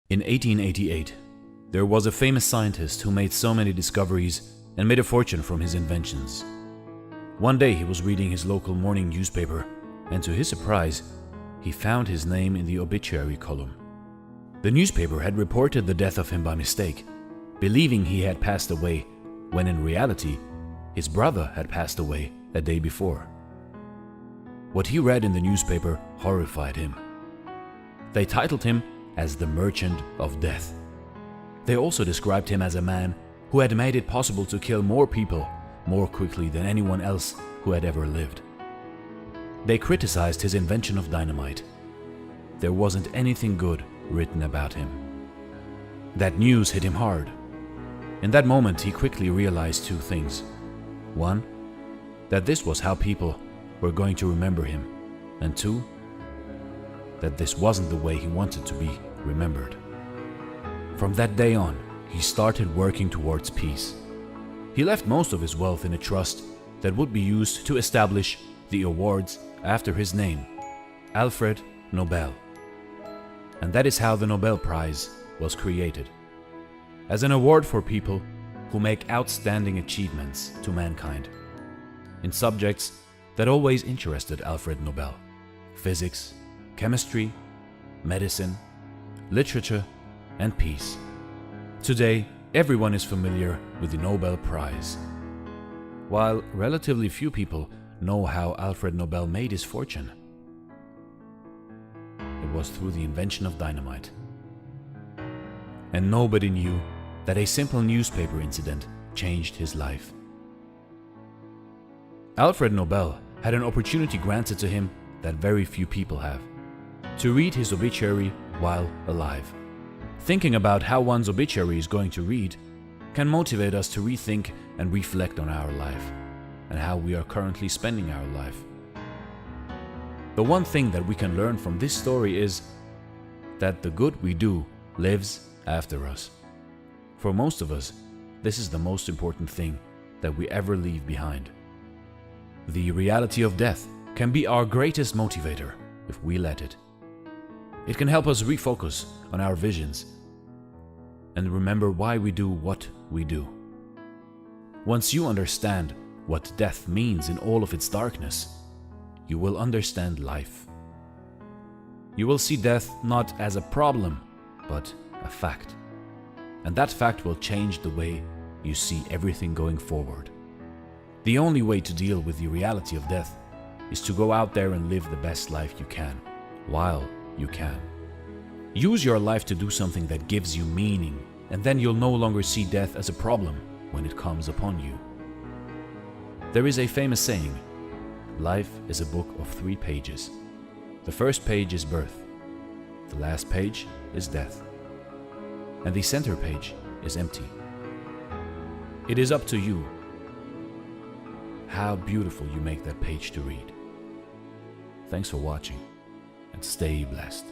In 1888, there was a famous scientist who made so many discoveries and made a fortune from his inventions. One day he was reading his local morning newspaper, and to his surprise, he found his name in the obituary column. The newspaper had reported the death of him by mistake, believing he had passed away, when in reality, his brother had passed away a day before. What he read in the newspaper horrified him. They titled him as the Merchant of Death. They also described him as a man who had made it possible to kill more people more quickly than anyone else who had ever lived. They criticized his invention of dynamite. There wasn't anything good written about him. That news hit him hard. In that moment, he quickly realized two things. One, that this was how people were going to remember him, and two, that this wasn't the way he wanted to be remembered. From that day on, he started working towards peace. He left most of his wealth in a trust that would be used to establish the awards after his name, Alfred Nobel. And that is how the Nobel Prize was created, as an award for people who make outstanding achievements to mankind in subjects that always interested Alfred Nobel: physics, chemistry, medicine, literature, and peace. Today, everyone is familiar with the Nobel Prize. While relatively few people know how Alfred Nobel made his fortune, it was through the invention of dynamite. And nobody knew that a simple newspaper incident changed his life. Alfred Nobel had an opportunity granted to him that very few people have: to read his obituary while alive. Thinking about how one's obituary is going to read can motivate us to rethink and reflect on our life and how we are currently spending our life. The one thing that we can learn from this story is that the good we do lives after us. For most of us, this is the most important thing that we ever leave behind. The reality of death can be our greatest motivator if we let it. It can help us refocus on our visions and remember why we do what we do. Once you understand what death means in all of its darkness, you will understand life. You will see death not as a problem, but a fact. And that fact will change the way you see everything going forward. The only way to deal with the reality of death is to go out there and live the best life you can, while you can. Use your life to do something that gives you meaning, and then you'll no longer see death as a problem when it comes upon you. There is a famous saying: life is a book of 3 pages. The first page is birth, the last page is death, and the center page is empty. It is up to you how beautiful you make that page to read. Thanks for watching, and stay blessed.